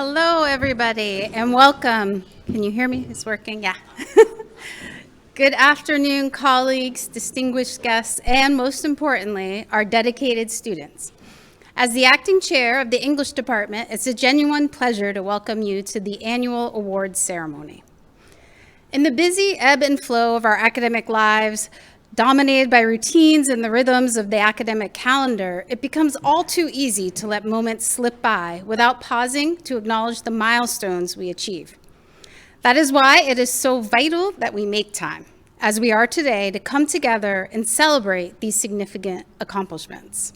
Hello, everybody, and welcome. Can you hear me? It's working? Yeah. Good afternoon, colleagues, distinguished guests, and most importantly, our dedicated students. As the acting chair of the English department, it's a genuine pleasure to welcome you to the annual awards ceremony. In the busy ebb and flow of our academic lives, dominated by routines and the rhythms of the academic calendar, it becomes all too easy to let moments slip by without pausing to acknowledge the milestones we achieve. That is why it is so vital that we make time, as we are today, to come together and celebrate these significant accomplishments.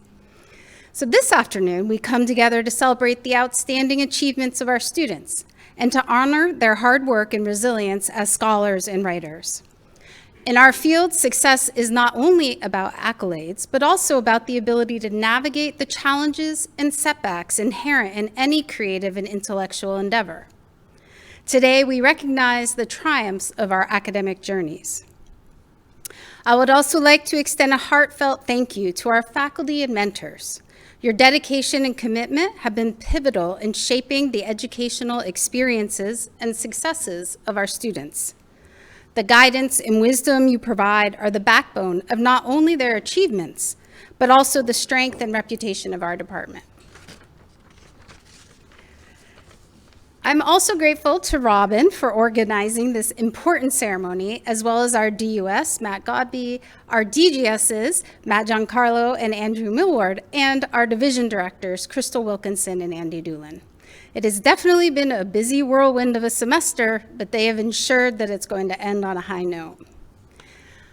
So this afternoon, we come together to celebrate the outstanding achievements of our students and to honor their hard work and resilience as scholars and writers. In our field, success is not only about accolades, but also about the ability to navigate the challenges and setbacks inherent in any creative and intellectual endeavor. Today, we recognize the triumphs of our academic journeys. I would also like to extend a heartfelt thank you to our faculty and mentors. Your dedication and commitment have been pivotal in shaping the educational experiences and successes of our students. The guidance and wisdom you provide are the backbone of not only their achievements, but also the strength and reputation of our department. I'm also grateful to Robin for organizing this important ceremony, as well as our DUS, Matt Godby, our DGSs, Matt Giancarlo and Andrew Millward, and our division directors, Crystal Wilkinson and Andy Doolin. It has definitely been a busy whirlwind of a semester, but they have ensured that it's going to end on a high note.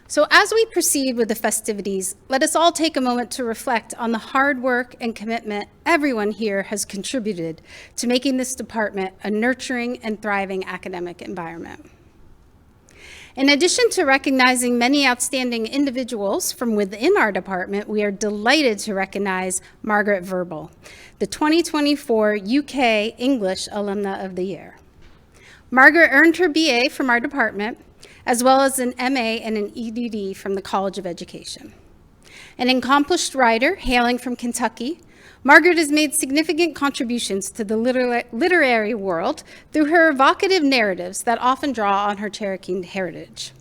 So as we proceed with the festivities, let us all take a moment to reflect on the hard work and commitment everyone here has contributed to making this department a nurturing and thriving academic environment. In addition to recognizing many outstanding individuals from within our department, we are delighted to recognize Margaret Verbal, the 2024 UK English Alumna of the Year. Margaret earned her BA from our department, as well as an MA and an EDD from the College of Education. An accomplished writer hailing from Kentucky, Margaret has made significant contributions to the literary world through her evocative narratives that often draw on her Cherokee heritage.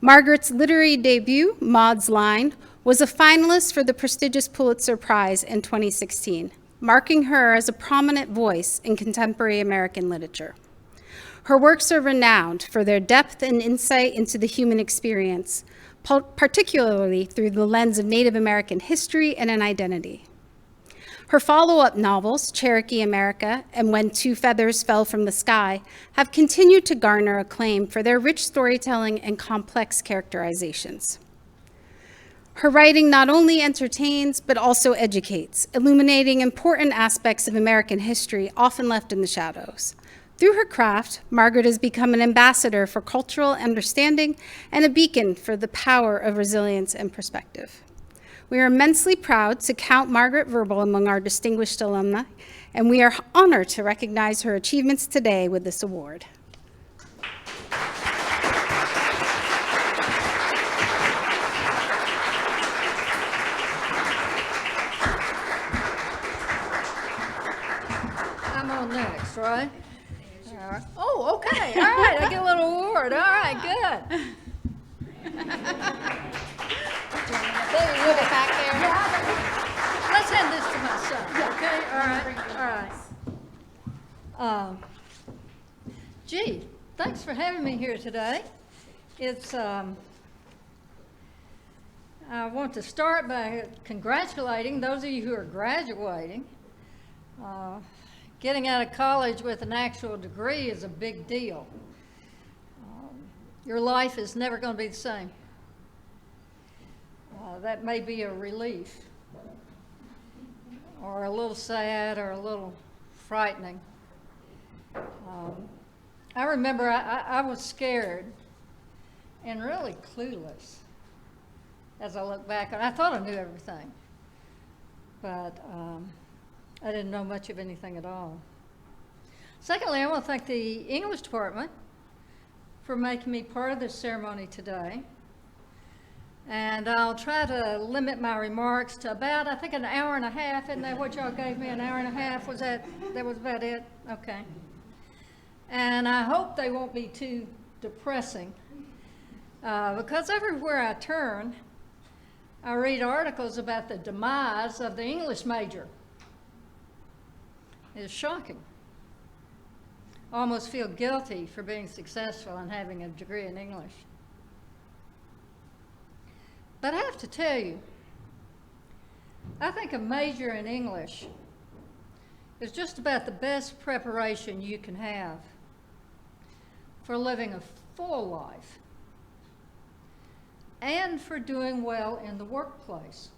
Margaret's literary debut, Maud's Line, was a finalist for the prestigious Pulitzer Prize in 2016, marking her as a prominent voice in contemporary American literature. Her works are renowned for their depth and insight into the human experience, particularly through the lens of Native American history and an identity. Her follow-up novels, Cherokee America and When Two Feathers Fell from the Sky, have continued to garner acclaim for their rich storytelling and complex characterizations. Her writing not only entertains, but also educates, illuminating important aspects of American history often left in the shadows. Through her craft, Margaret has become an ambassador for cultural understanding and a beacon for the power of resilience and perspective. We are immensely proud to count Margaret Verbal among our distinguished alumni, and we are honored to recognize her achievements today with this award. I'm on next, right? All right. Oh, okay. All right. I get a little award. All right. Good. Put it back there. Let's hand this to my son. Okay. All right. All right. Gee, thanks for having me here today. It's. I want to start by congratulating those of you who are graduating. Getting out of college with an actual degree is a big deal. Your life is never going to be the same. That may be a relief, or a little sad, or a little frightening. I remember I was scared and really clueless as I look back. I thought I knew everything, but I didn't know much of anything at all. Secondly, I want to thank the English department for making me part of this ceremony today. And I'll try to limit my remarks to about, I think, an hour and a half. Isn't that what y'all gave me, an hour and a half? That was about it? Okay. And I hope they won't be too depressing, because everywhere I turn, I read articles about the demise of the English major. It's shocking. I almost feel guilty for being successful and having a degree in English. But I have to tell you, I think a major in English is just about the best preparation you can have for living a full life and for doing well in the workplace.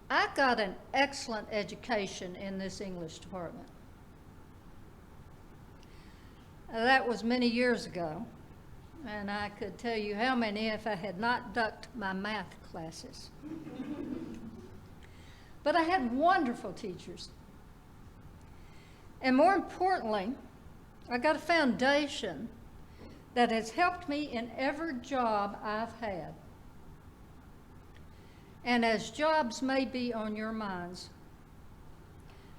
I got an excellent education in this English department. That was many years ago, and I could tell you how many if I had not ducked my math classes. But I had wonderful teachers. And more importantly, I got a foundation that has helped me in every job I've had. And as jobs may be on your minds,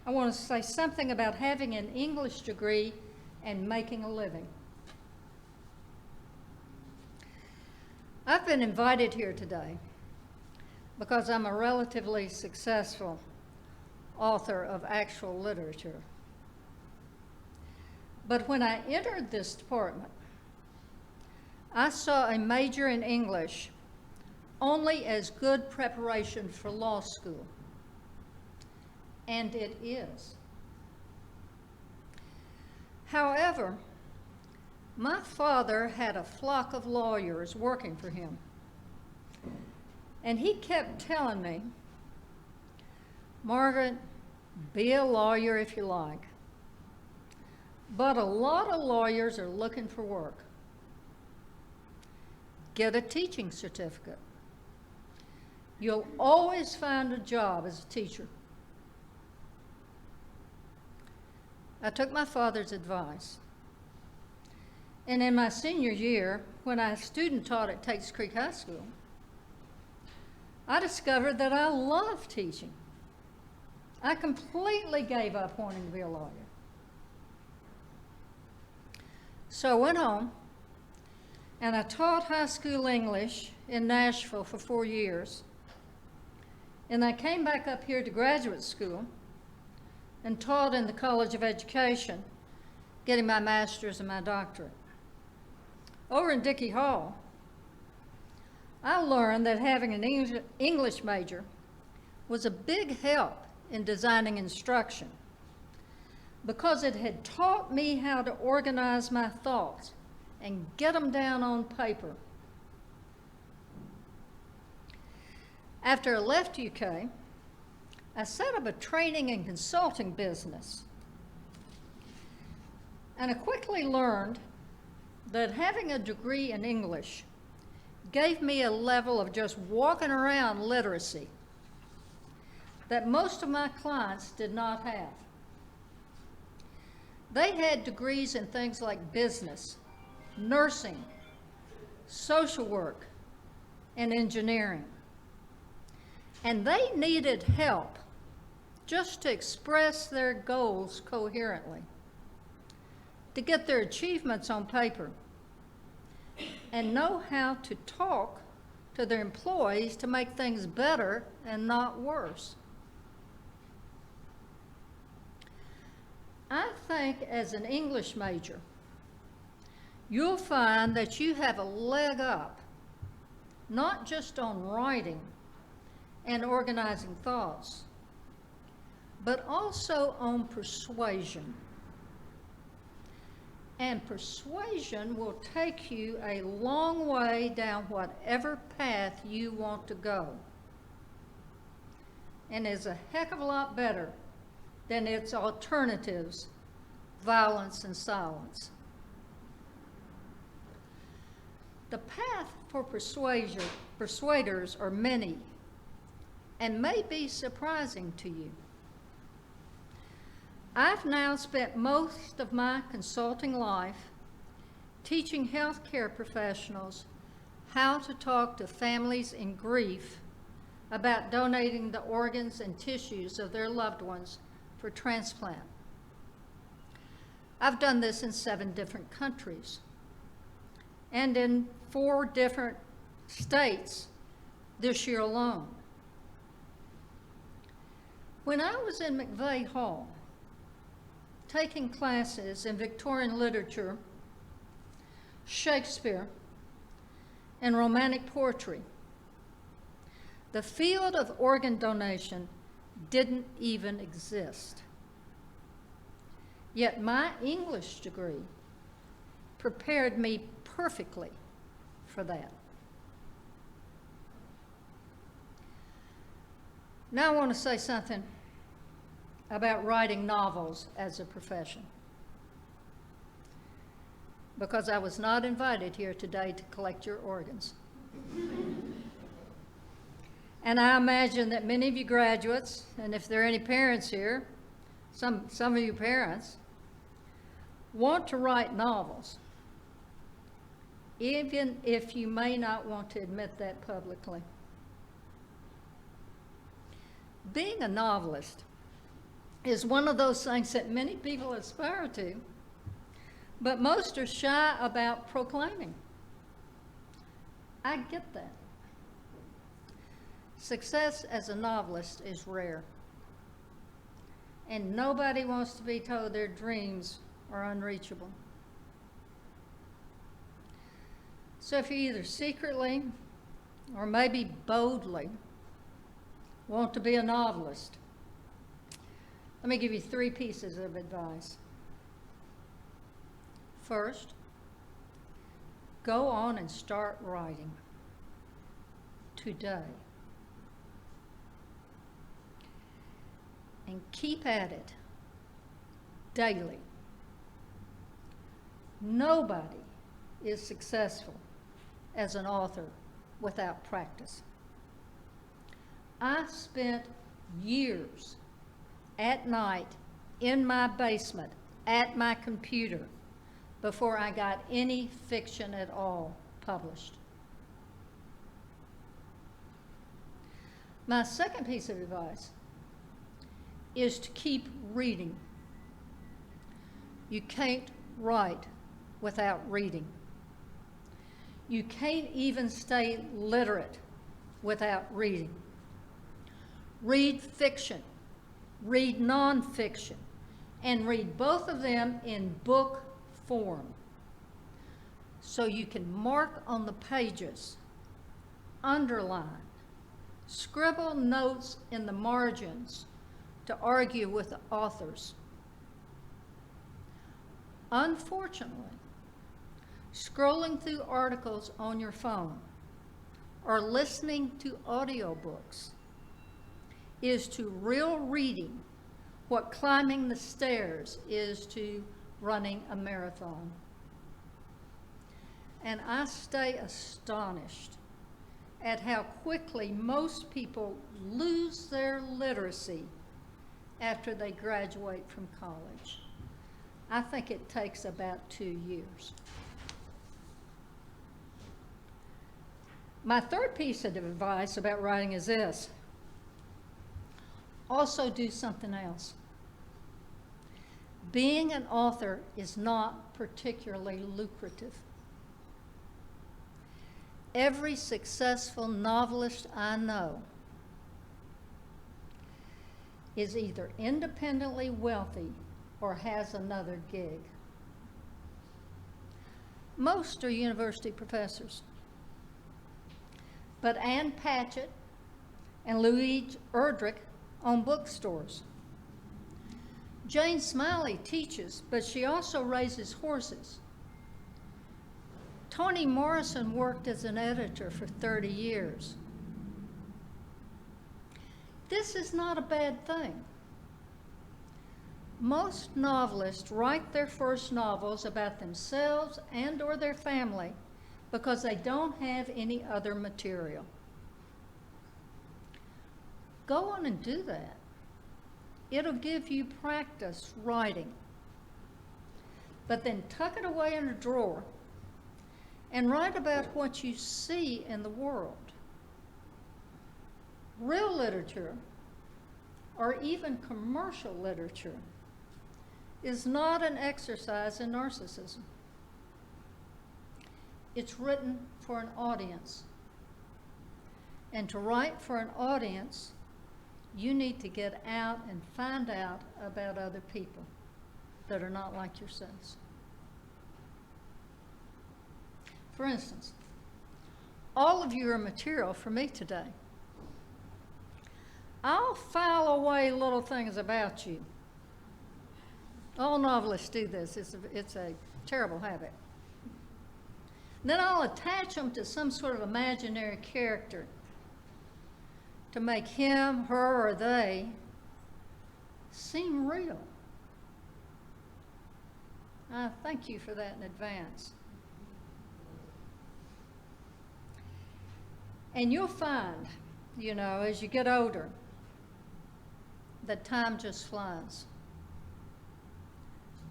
I want to say something about having an English degree and making a living. I've been invited here today because I'm a relatively successful author of actual literature. But when I entered this department, I saw a major in English only as good preparation for law school. And it is. However, my father had a flock of lawyers working for him. And he kept telling me, Margaret, be a lawyer if you like. But a lot of lawyers are looking for work. Get a teaching certificate. You'll always find a job as a teacher. I took my father's advice. And in my senior year, when I student taught at Tates Creek High School, I discovered that I love teaching. I completely gave up wanting to be a lawyer. So I went home and I taught high school English in Nashville for 4 years. And I came back up here to graduate school and taught in the College of Education, getting my master's and my doctorate. Over in Dickey Hall, I learned that having an English major was a big help in designing instruction because it had taught me how to organize my thoughts and get them down on paper. After I left UK, I set up a training and consulting business. And I quickly learned that having a degree in English gave me a level of just walking around literacy that most of my clients did not have. They had degrees in things like business, nursing, social work, and engineering. And they needed help just to express their goals coherently, to get their achievements on paper, and know how to talk to their employees to make things better and not worse. I think as an English major, you'll find that you have a leg up, not just on writing and organizing thoughts, but also on persuasion. And persuasion will take you a long way down whatever path you want to go, and is a heck of a lot better than its alternatives, violence and silence. The path for persuaders are many and may be surprising to you. I've now spent most of my consulting life teaching healthcare professionals how to talk to families in grief about donating the organs and tissues of their loved ones for transplant. I've done this in 7 different countries and in 4 different states this year alone. When I was in McVeigh Hall taking classes in Victorian literature, Shakespeare, and Romantic poetry, the field of organ donation didn't even exist. Yet my English degree prepared me perfectly for that. Now I want to say something about writing novels as a profession, because I was not invited here today to collect your organs. And I imagine that many of you graduates, and if there are any parents here, some of you parents, want to write novels, even if you may not want to admit that publicly. Being a novelist is one of those things that many people aspire to, but most are shy about proclaiming. I get that. Success as a novelist is rare, and nobody wants to be told their dreams are unreachable. So if you either secretly or maybe boldly want to be a novelist, let me give you 3 pieces of advice. First, go on and start writing today. And keep at it daily. Nobody is successful as an author without practice. I spent years at night in my basement at my computer before I got any fiction at all published. My second piece of advice is to keep reading. You can't write without reading. You can't even stay literate without reading. Read fiction, read nonfiction, and read both of them in book form, so you can mark on the pages, underline, scribble notes in the margins to argue with the authors. Unfortunately, scrolling through articles on your phone or listening to audiobooks is to real reading what climbing the stairs is to running a marathon. And I stay astonished at how quickly most people lose their literacy after they graduate from college. I think it takes about 2 years. My third piece of advice about writing is this: also do something else. Being an author is not particularly lucrative. Every successful novelist I know is either independently wealthy or has another gig. Most are university professors. But Ann Patchett and Louise Erdrich own bookstores. Jane Smiley teaches, but she also raises horses. Toni Morrison worked as an editor for 30 years. This is not a bad thing. Most novelists write their first novels about themselves and or their family because they don't have any other material. Go on and do that. It'll give you practice writing. But then tuck it away in a drawer and write about what you see in the world. Real literature, or even commercial literature, is not an exercise in narcissism. It's written for an audience. And to write for an audience, you need to get out and find out about other people that are not like yourselves. For instance, all of you are material for me today. I'll file away little things about you. All novelists do this. It's a terrible habit. Then I'll attach them to some sort of imaginary character to make him, her, or they seem real. I thank you for that in advance. And you'll find, as you get older, that time just flies.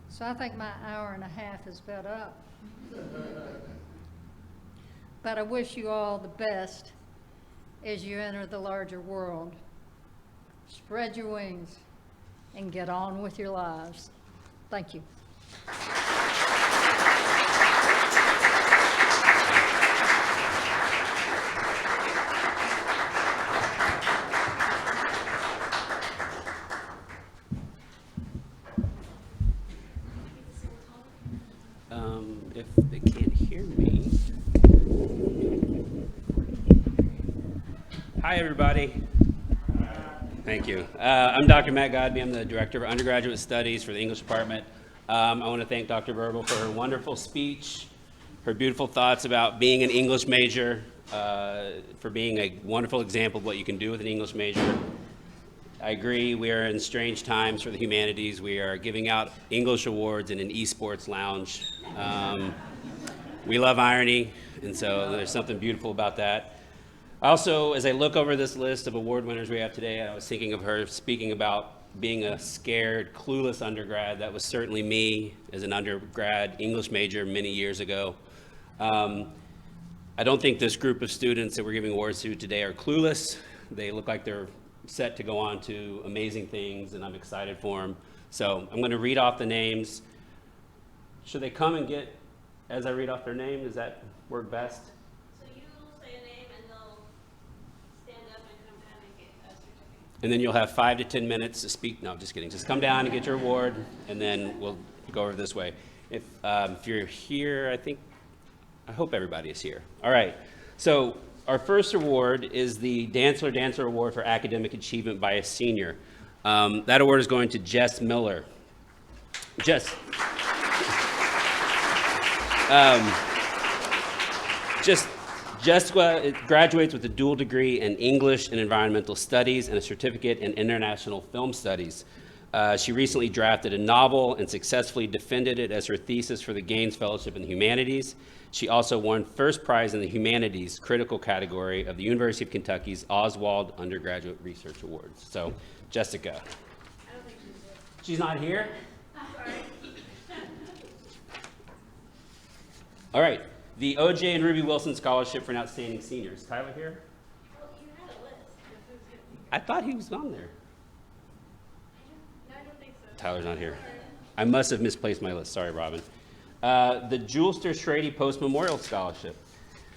So I think my hour and a half is about up. But I wish you all the best as you enter the larger world. Spread your wings and get on with your lives. Thank you. If they can't hear me. Hi, everybody. Thank you. I'm Dr. Matt Godby. I'm the Director of Undergraduate Studies for the English Department. I want to thank Dr. Birbel for her wonderful speech, her beautiful thoughts about being an English major, for being a wonderful example of what you can do with an English major. I agree, we are in strange times for the humanities. We are giving out English awards in an esports lounge. We love irony, and so there's something beautiful about that. Also, as I look over this list of award winners we have today, I was thinking of her speaking about being a scared, clueless undergrad. That was certainly me as an undergrad English major many years ago. I don't think this group of students that we're giving awards to today are clueless. They look like they're set to go on to amazing things, and I'm excited for them. So I'm going to read off the names. Should they come and get, as I read off their name, does that work best? So you will say a name and they'll stand up and come down and get a certificate. And then you'll have 5 to 10 minutes to speak. No, just kidding. Just come down and get your award, and then we'll go over this way. If you're here, I hope everybody is here. All right. So our first award is the Dancer Award for Academic Achievement by a Senior. That award is going to Jess Miller. Jess. Jessica graduates with a dual degree in English and Environmental Studies and a certificate in International Film Studies. She recently drafted a novel and successfully defended it as her thesis for the Gaines Fellowship in the Humanities. She also won first prize in the Humanities critical category of the University of Kentucky's Oswald Undergraduate Research Awards. So, Jessica. I don't think she's there. She's not here? Sorry. All right. The O.J. and Ruby Wilson Scholarship for Outstanding Seniors. Tyler here? Well, you had a list of who's going to be. I thought he was on there. No, I don't think so. Tyler's not here. I must have misplaced my list. Sorry, Robin. The Julester Schrady Post Memorial Scholarship.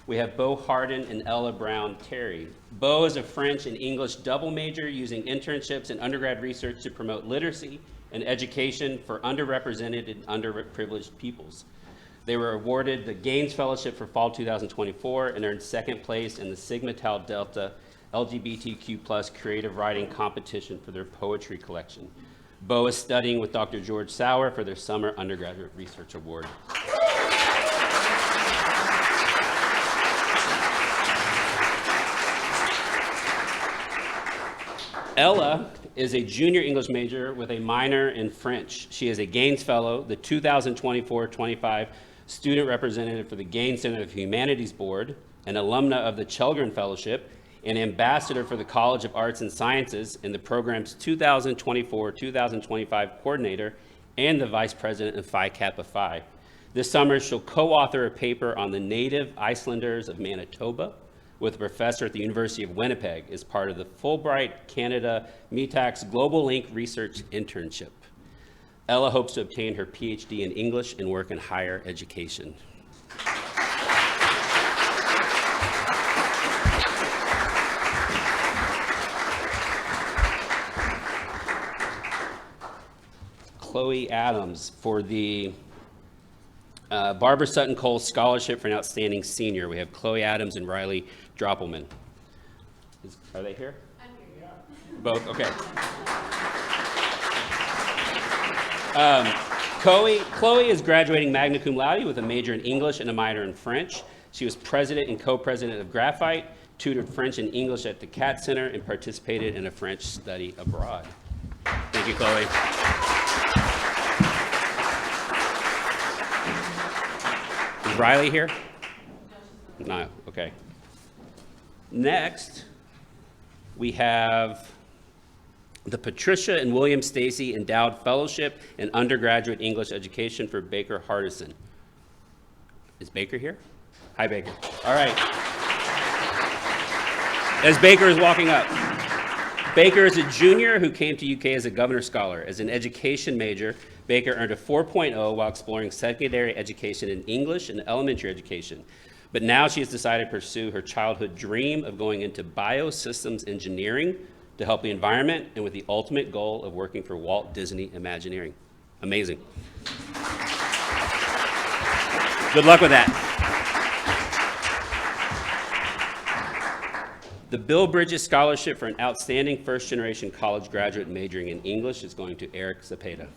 We have Bo Hardin and Ella Brown Terry. Bo is a French and English double major using internships and undergrad research to promote literacy and education for underrepresented and underprivileged peoples. They were awarded the Gaines Fellowship for fall 2024 and earned second place in the Sigma Tau Delta LGBTQ+ creative writing competition for their poetry collection. Bo is studying with Dr. George Sauer for their Summer Undergraduate Research Award. Ella is a junior English major with a minor in French. She is a Gaines Fellow, the 2024-25 student representative for the Gaines Center of Humanities Board, an alumna of the Chelgren Fellowship, an ambassador for the College of Arts and Sciences, and the program's 2024-2025 coordinator, and the vice president of Phi Kappa Phi. This summer, she'll co-author a paper on the native Icelanders of Manitoba with a professor at the University of Winnipeg as part of the Fulbright Canada METAC's Global Link Research Internship. Ella hopes to obtain her PhD in English and work in higher education. Chloe Adams for the Barbara Sutton Cole Scholarship for an Outstanding Senior. We have Chloe Adams and Riley Droppelman. Are they here? I'm here. Both? Okay. Chloe is graduating magna cum laude with a major in English and a minor in French. She was president and co-president of Graphite, tutored French and English at the Cat Center, and participated in a French study abroad. Thank you, Chloe. Is Riley here? No, okay. Next, we have the Patricia and William Stacy Endowed Fellowship in Undergraduate English Education for Baker Hardison. Is Baker here? Hi, Baker. All right. As Baker is walking up, Baker is a junior who came to UK as a Governor Scholar. As an education major, Baker earned a 4.0 while exploring secondary education in English and elementary education. But now she has decided to pursue her childhood dream of going into biosystems engineering to help the environment, and with the ultimate goal of working for Walt Disney Imagineering. Amazing. Good luck with that. The Bill Bridges Scholarship for an Outstanding First-Generation College Graduate majoring in English is going to Eric Zepeda.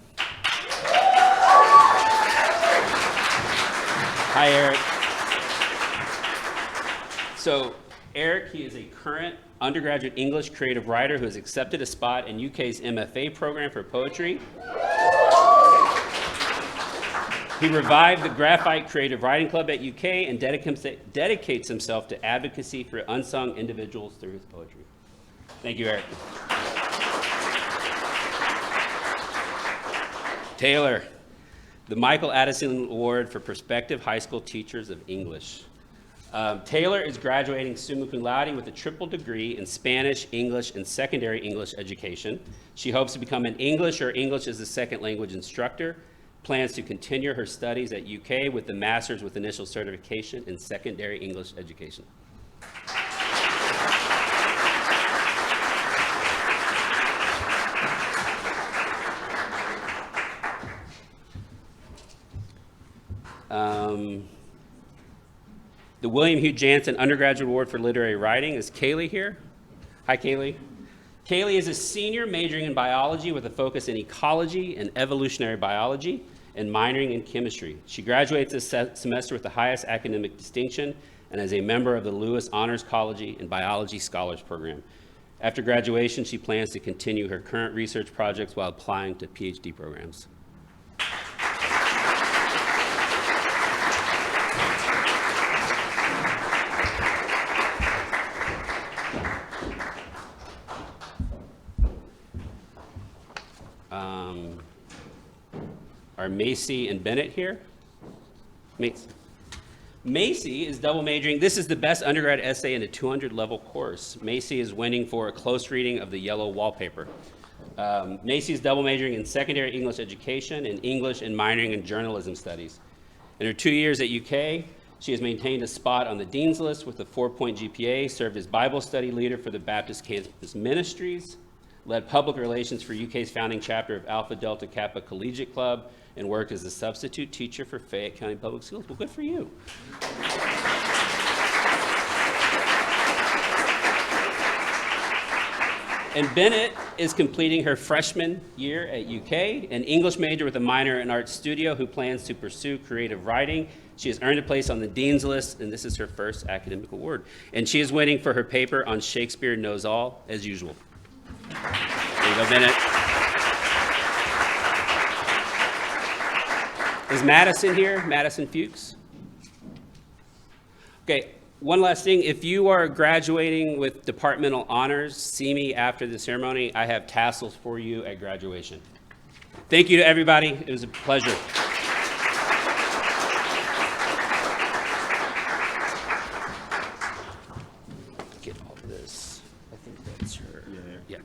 Hi, Eric. So, Eric, he is a current undergraduate English creative writer who has accepted a spot in UK's MFA program for poetry. He revived the Graphite Creative Writing Club at UK and dedicates himself to advocacy for unsung individuals through his poetry. Thank you, Eric. Taylor, the Michael Addison Award for Prospective High School Teachers of English. Taylor is graduating summa cum laude with a triple degree in Spanish, English, and secondary English education. She hopes to become an English or English as a second language instructor, plans to continue her studies at UK with the master's with initial certification in secondary English education. The William Hugh Jansen Undergraduate Award for Literary Writing is Kaylee here. Hi, Kaylee. Kaylee is a senior majoring in biology with a focus in ecology and evolutionary biology and minoring in chemistry. She graduates this semester with the highest academic distinction and as a member of the Lewis Honors Ecology and Biology Scholars Program. After graduation, she plans to continue her current research projects while applying to PhD programs. Are Macy and Bennett here? Macy is double majoring. This is the best undergrad essay in a 200-level course. Macy is winning for a close reading of The Yellow Wallpaper. Macy is double majoring in secondary English education and English and minoring in journalism studies. In her 2 years at UK, she has maintained a spot on the Dean's List with a 4-point GPA, served as Bible study leader for the Baptist Campus Ministries, led public relations for UK's founding chapter of Alpha Delta Kappa Collegiate Club, and worked as a substitute teacher for Fayette County Public Schools. Well, good for you. And Bennett is completing her freshman year at UK, an English major with a minor in art studio who plans to pursue creative writing. She has earned a place on the Dean's List, and this is her first academic award. And she is waiting for her paper on Shakespeare Knows All, as usual. There you go, Bennett. Is Madison here? Madison Fuchs? Okay, one last thing. If you are graduating with departmental honors, see me after the ceremony. I have tassels for you at graduation. Thank you to everybody. It was a pleasure. Sure. Yeah.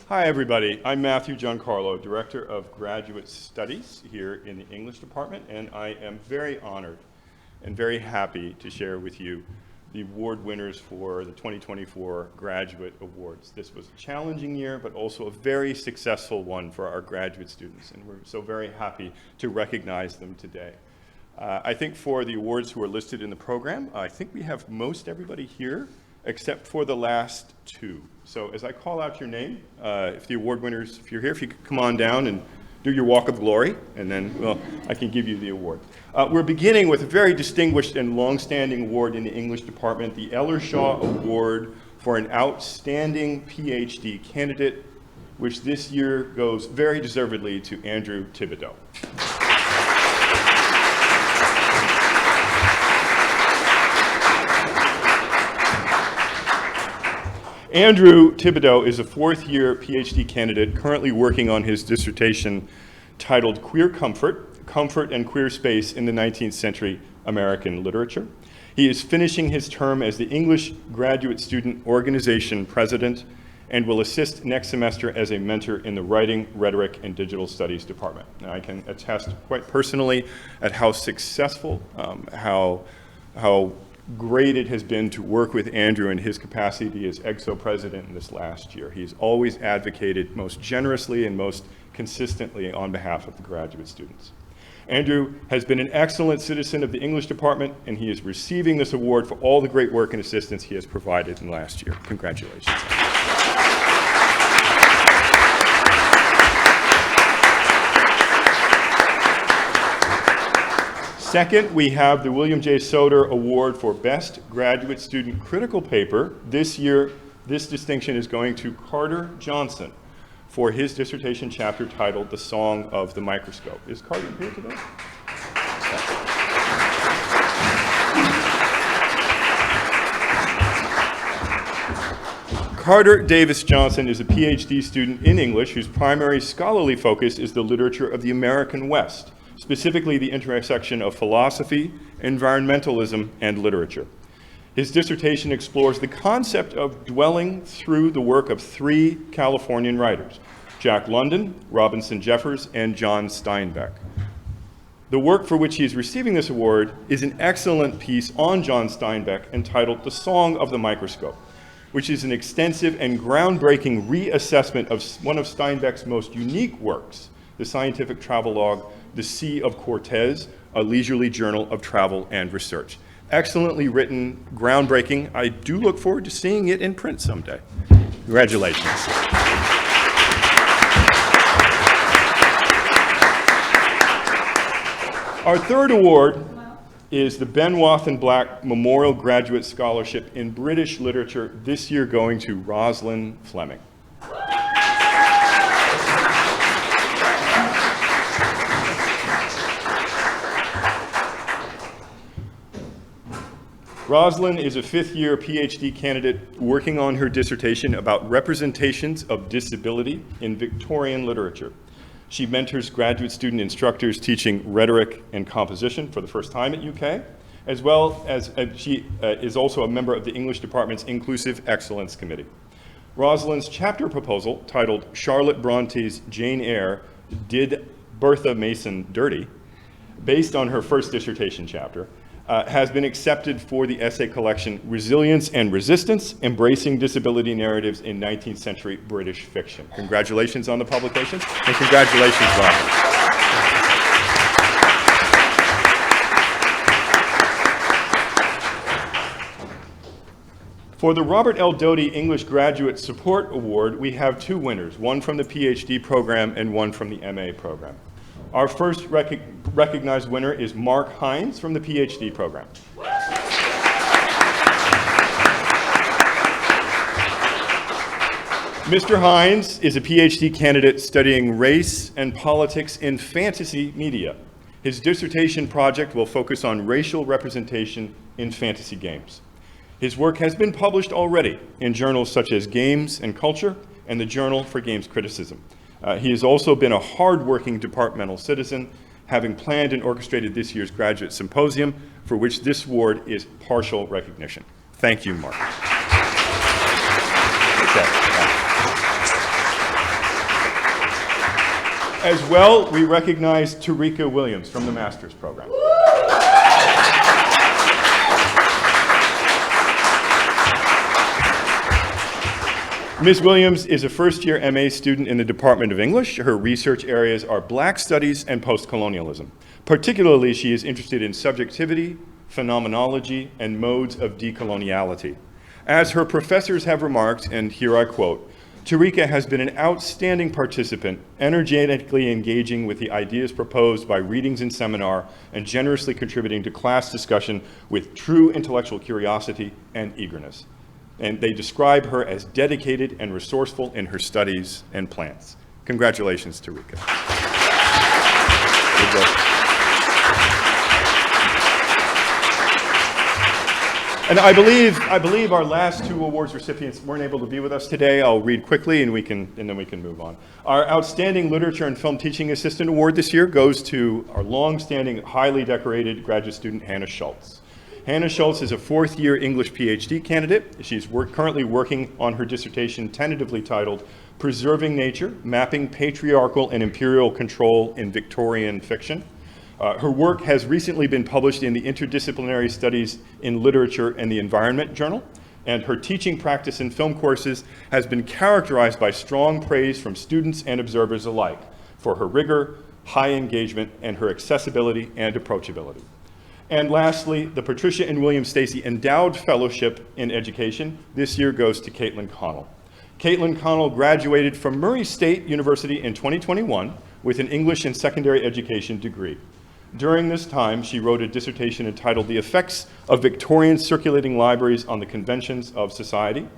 Hi, everybody. I'm Matthew Giancarlo, Director of Graduate Studies here in the English Department, and I am very honored and very happy to share with you the award winners for the 2024 Graduate Awards. This was a challenging year, but also a very successful one for our graduate students, and we're so very happy to recognize them today. I think for the awards who are listed in the program, I think we have most everybody here, except for the last two. So as I call out your name, if the award winners, if you're here, if you could come on down and do your walk of glory, and then, well, I can give you the award. We're beginning with a very distinguished and long-standing award in the English department, the Ellershaw Award for an Outstanding PhD Candidate, which this year goes very deservedly to Andrew Thibodeau. Andrew Thibodeau is a fourth-year PhD candidate currently working on his dissertation titled Queer Comfort, Comfort and Queer Space in the 19th Century American Literature. He is finishing his term as the English Graduate Student Organization President and will assist next semester as a mentor in the Writing, Rhetoric, and Digital Studies Department. Now, I can attest quite personally at how successful, how great it has been to work with Andrew in his capacity as EGSO president in this last year. He's always advocated most generously and most consistently on behalf of the graduate students. Andrew has been an excellent citizen of the English department, and he is receiving this award for all the great work and assistance he has provided in the last year. Congratulations. Second, we have the William J. Soder Award for Best Graduate Student Critical Paper. This year, this distinction is going to Carter Johnson for his dissertation chapter titled The Song of the Microscope. Is Carter here today? Carter Davis Johnson is a PhD student in English whose primary scholarly focus is the literature of the American West, specifically the intersection of philosophy, environmentalism, and literature. His dissertation explores the concept of dwelling through the work of three Californian writers, Jack London, Robinson Jeffers, and John Steinbeck. The work for which he is receiving this award is an excellent piece on John Steinbeck entitled The Song of the Microscope, which is an extensive and groundbreaking reassessment of one of Steinbeck's most unique works, the scientific travelogue, The Sea of Cortez, a leisurely journal of travel and research. Excellently written, groundbreaking. I do look forward to seeing it in print someday. Congratulations. Our third award is the Ben Wathen Black Memorial Graduate Scholarship in British Literature, this year going to Rosalind Fleming. Rosalind is a fifth-year PhD candidate working on her dissertation about representations of disability in Victorian literature. She mentors graduate student instructors teaching rhetoric and composition for the first time at UK, as well as she is also a member of the English department's Inclusive Excellence Committee. Rosalind's chapter proposal, titled Charlotte Bronte's Jane Eyre, Did Bertha Mason Dirty?, based on her first dissertation chapter, has been accepted for the essay collection Resilience and Resistance, Embracing Disability Narratives in 19th Century British Fiction. Congratulations on the publication, and congratulations, Robin. For the Robert L. Doty English Graduate Support Award, we have two winners, one from the PhD program and one from the MA program. Our first recognized winner is Mark Hines from the PhD program. Mr. Hines is a PhD candidate studying race and politics in fantasy media. His dissertation project will focus on racial representation in fantasy games. His work has been published already in journals such as Games and Culture and the Journal for Games Criticism. He has also been a hard-working departmental citizen, having planned and orchestrated this year's graduate symposium, for which this award is partial recognition. Thank you, Mark. Okay. As well, we recognize Tarika Williams from the master's program. Ms. Williams is a first-year MA student in the Department of English. Her research areas are Black Studies and post-colonialism. Particularly, she is interested in subjectivity, phenomenology, and modes of decoloniality. As her professors have remarked, and here I quote, Tarika has been an outstanding participant, energetically engaging with the ideas proposed by readings and seminar, and generously contributing to class discussion with true intellectual curiosity and eagerness. And they describe her as dedicated and resourceful in her studies and plans. Congratulations, Tarika. Good work. And I believe our last two awards recipients weren't able to be with us today. I'll read quickly and then we can move on. Our Outstanding Literature and Film Teaching Assistant Award this year goes to our long-standing, highly decorated graduate student, Hannah Schultz. Hannah Schultz is a fourth-year English PhD candidate. She's currently working on her dissertation tentatively titled Preserving Nature, Mapping Patriarchal and Imperial Control in Victorian Fiction. Her work has recently been published in the Interdisciplinary Studies in Literature and the Environment Journal, and her teaching practice in film courses has been characterized by strong praise from students and observers alike for her rigor, high engagement, and her accessibility and approachability. And lastly, the Patricia and William Stacy Endowed Fellowship in Education this year goes to Caitlin Connell. Caitlin Connell graduated from Murray State University in 2021 with an English and secondary education degree. During this time, she wrote a dissertation entitled The Effects of Victorian Circulating Libraries on the Conventions of Society.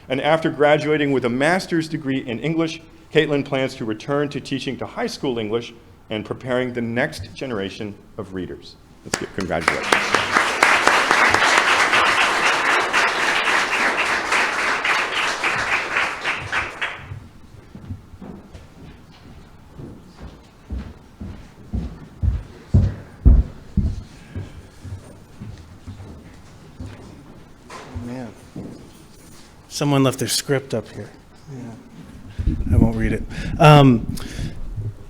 And after graduating with a master's degree in English, Caitlin plans to return to teaching to high school English and preparing the next generation of readers. Let's give congratulations. Man, someone left their script up here. Yeah. I won't read it.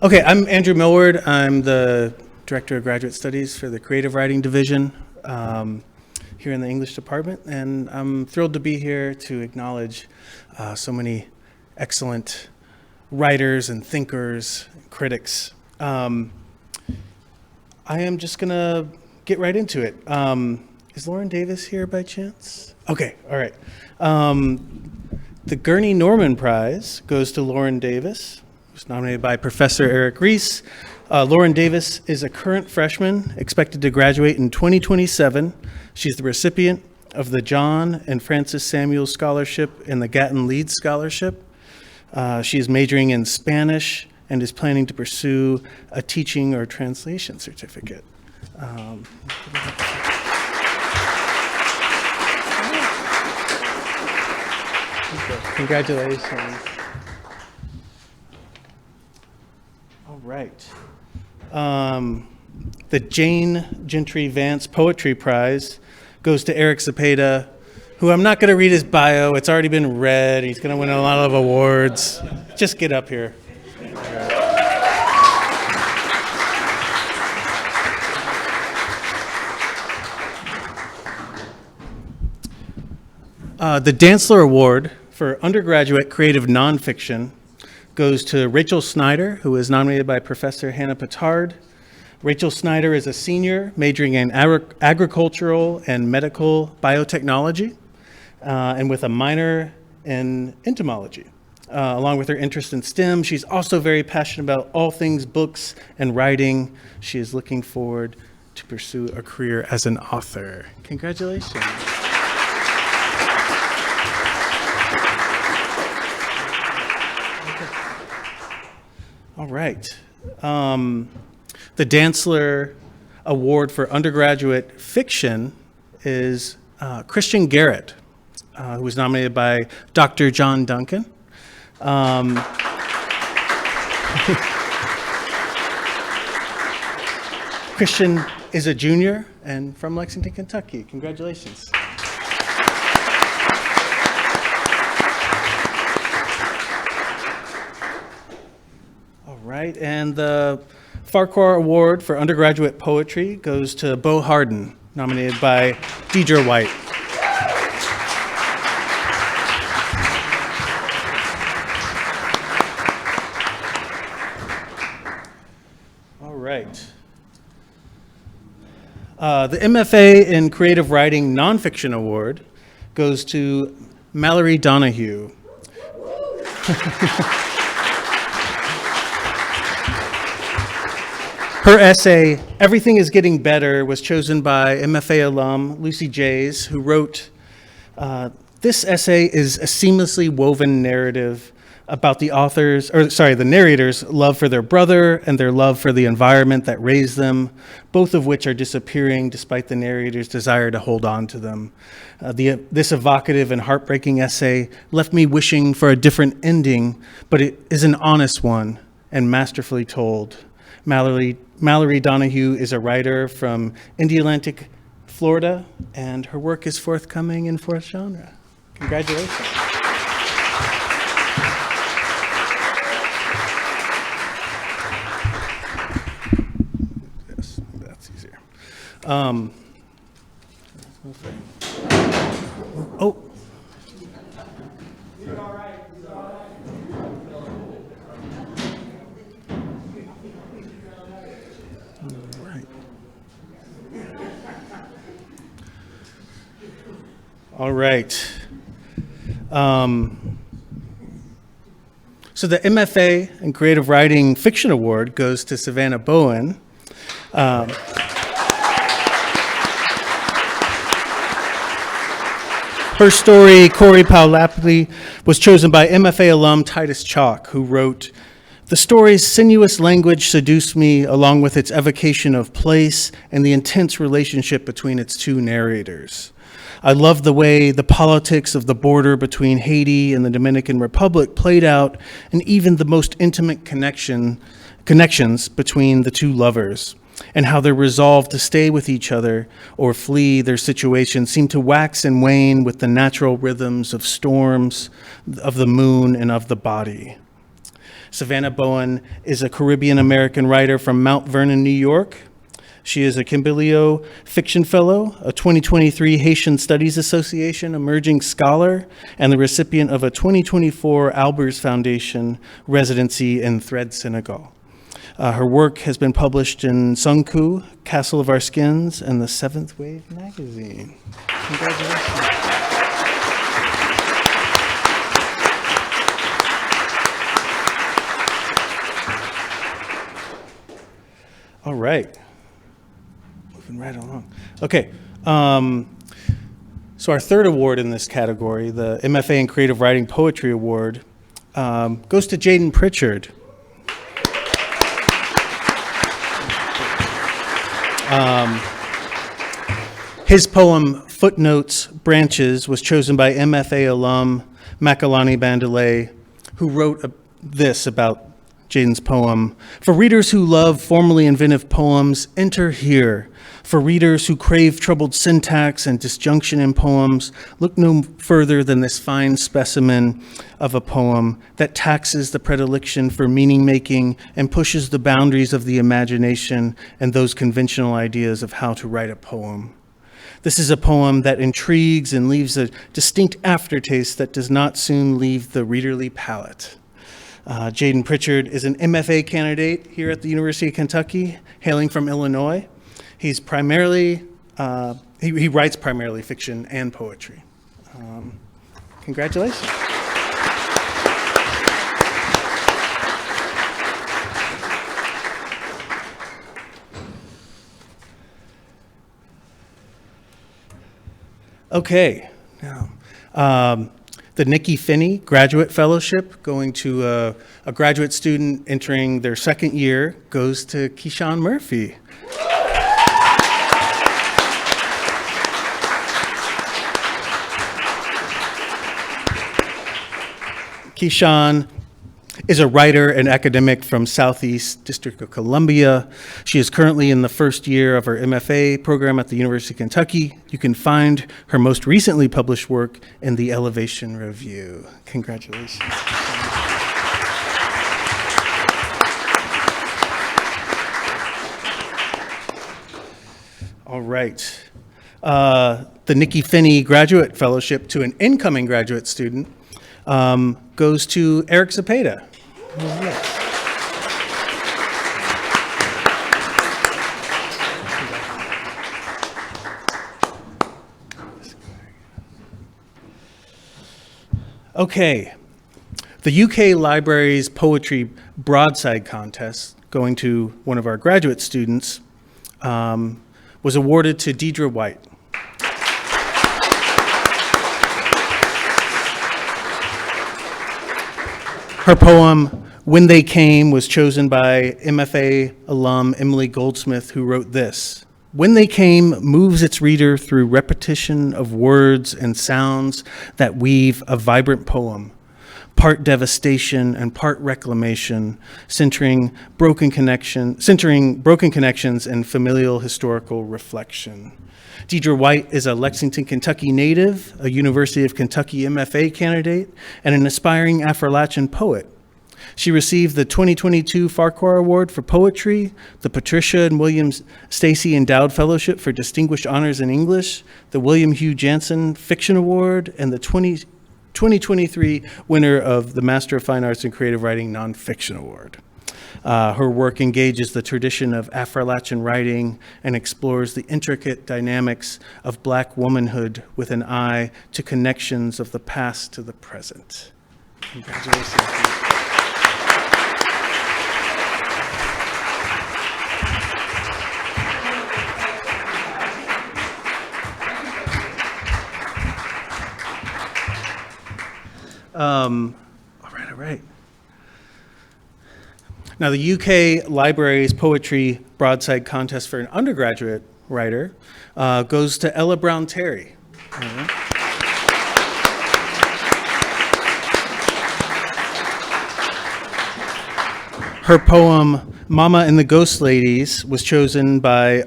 Okay, I'm Andrew Millward. I'm the Director of Graduate Studies for the Creative Writing Division here in the English department, and I'm thrilled to be here to acknowledge so many excellent writers and thinkers, critics. I am just gonna get right into it. Is Lauren Davis here by chance? Okay, all right. The Gurney Norman Prize goes to Lauren Davis. It was nominated by Professor Eric Rees. Lauren Davis is a current freshman, expected to graduate in 2027. She's the recipient of the John and Francis Samuel Scholarship and the Gatton Leeds Scholarship. She is majoring in Spanish and is planning to pursue a teaching or translation certificate. Congratulations. All right. The Jane Gentry Vance Poetry Prize goes to Eric Zepeda, who I'm not going to read his bio. It's already been read. He's going to win a lot of awards. Just get up here. The Dantzler Award for Undergraduate Creative Nonfiction goes to Rachel Snyder, who is nominated by Professor Hannah Petard. Rachel Snyder is a senior majoring in agricultural and medical biotechnology and with a minor in entomology. Along with her interest in STEM, she's also very passionate about all things books and writing. She is looking forward to pursue a career as an author. Congratulations. All right. The Dantzler Award for Undergraduate Fiction is Christian Garrett, who was nominated by Dr. John Duncan. Christian is a junior and from Lexington, Kentucky. Congratulations. All right, and the Farquhar Award for undergraduate poetry goes to Beau Harden, nominated by Deidre White. All right. The MFA in Creative Writing Nonfiction Award goes to Mallory Donahue. Her essay, Everything is Getting Better, was chosen by MFA alum Lucy Jays, who wrote, this essay is a seamlessly woven narrative about the narrator's love for their brother and their love for the environment that raised them, both of which are disappearing despite the narrator's desire to hold on to them. This evocative and heartbreaking essay left me wishing for a different ending, but it is an honest one and masterfully told. Mallory Donahue is a writer from Indialantic, Florida, and her work is forthcoming in fourth genre. Congratulations. Yes, that's easier. Oh. All right. So the MFA in Creative Writing Fiction Award goes to Savannah Bowen. Her story, Corey Paulapli, was chosen by MFA alum Titus Chalk, who wrote, "The story's sinuous language seduced me along with its evocation of place and the intense relationship between its two narrators. I loved the way the politics of the border between Haiti and the Dominican Republic played out, and even the most intimate connections between the two lovers, and how their resolve to stay with each other or flee their situation seemed to wax and wane with the natural rhythms of storms, of the moon, and of the body." Savannah Bowen is a Caribbean-American writer from Mount Vernon, New York. She is a Kimbilio Fiction Fellow, a 2023 Haitian Studies Association Emerging Scholar, and the recipient of a 2024 Albers Foundation residency in Thread, Senegal. Her work has been published in Sunku, Castle of Our Skins, and the Seventh Wave magazine. Congratulations. All right. Moving right along. Okay. So our third award in this category, the MFA in Creative Writing Poetry Award, goes to Jaden Pritchard. His poem, Footnotes, Branches, was chosen by MFA alum Makalani Bandalay, who wrote this about Jaden's poem. "For readers who love formally inventive poems, enter here. For readers who crave troubled syntax and disjunction in poems, look no further than this fine specimen of a poem that taxes the predilection for meaning-making and pushes the boundaries of the imagination and those conventional ideas of how to write a poem. This is a poem that intrigues and leaves a distinct aftertaste that does not soon leave the readerly palate." Jaden Pritchard is an MFA candidate here at the University of Kentucky, hailing from Illinois. He's primarily, he writes primarily fiction and poetry. Congratulations. Okay, now, the Nikki Finney Graduate Fellowship, going to a graduate student entering their second year, goes to Keyshawn Murphy. Keyshawn is a writer and academic from Southeast District of Columbia. She is currently in the first year of her MFA program at the University of Kentucky. You can find her most recently published work in the Elevation Review. Congratulations. All right. The Nikki Finney Graduate Fellowship to an incoming graduate student goes to Eric Zepeda. Okay. The UK Library's Poetry Broadside Contest, going to one of our graduate students, was awarded to Deidre White. Her poem, When They Came, was chosen by MFA alum Emily Goldsmith, who wrote this. When They Came moves its reader through repetition of words and sounds that weave a vibrant poem, part devastation and part reclamation, centering broken connections and familial historical reflection. Deidre White is a Lexington, Kentucky native, a University of Kentucky MFA candidate, and an aspiring Appalachian poet. She received the 2022 Farquhar Award for Poetry, the Patricia and William Stacy Endowed Fellowship for Distinguished Honors in English, the William Hugh Jansen Fiction Award, and the 2023 winner of the Master of Fine Arts in Creative Writing Nonfiction Award. Her work engages the tradition of Afro-Latin writing and explores the intricate dynamics of Black womanhood with an eye to connections of the past to the present. Congratulations. All right. Now, the UK Library's Poetry Broadside Contest for an undergraduate writer goes to Ella Brown Terry. Her poem, Mama and the Ghost Ladies, was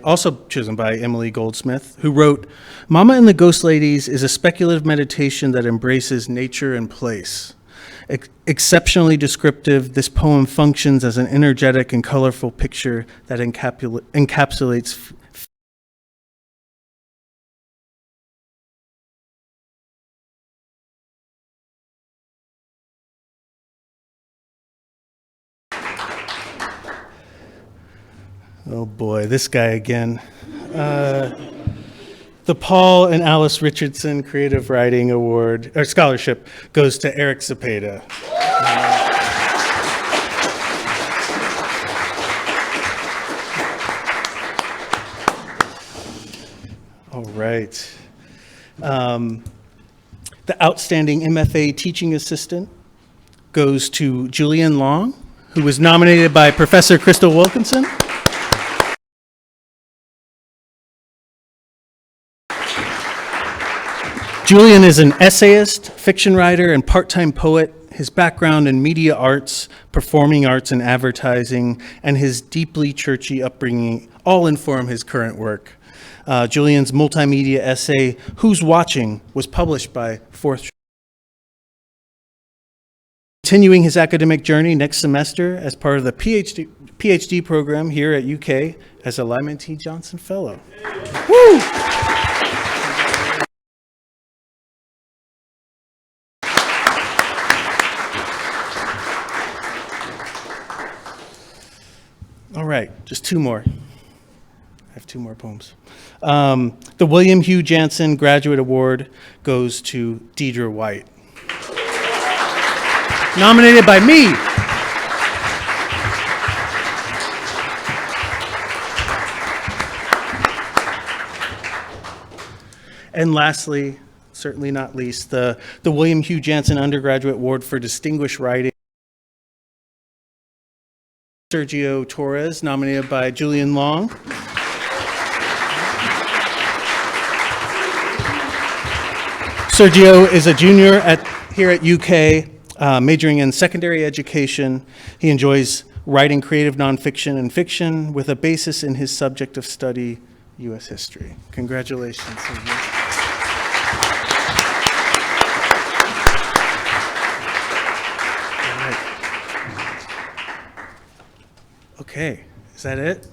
also chosen by Emily Goldsmith, who wrote, Mama and the Ghost Ladies is a speculative meditation that embraces nature and place. Exceptionally descriptive, this poem functions as an energetic and colorful picture that encapsulates oh boy, this guy again. The Paul and Alice Richardson Creative Writing Award, or Scholarship, goes to Eric Zepeda. All right. The Outstanding MFA Teaching Assistant goes to Julian Long, who was nominated by Professor Crystal Wilkinson. Julian is an essayist, fiction writer, and part-time poet. His background in media arts, performing arts, and advertising, and his deeply churchy upbringing all inform his current work. Julian's multimedia essay, Who's Watching?, was published by Fourth. Continuing his academic journey next semester as part of the PhD program here at UK as a Lyman T. Johnson Fellow. Woo! All right, just two more. I have two more poems. The William Hugh Jansen Graduate Award goes to Deidre White. Nominated by me. And lastly, certainly not least, the William Hugh Jansen Undergraduate Award for Distinguished Writing. Sergio Torres, nominated by Julian Long. Sergio is a junior here at UK. majoring in secondary education. He enjoys writing creative nonfiction and fiction with a basis in his subject of study, U.S. history. Congratulations. Okay, is that it?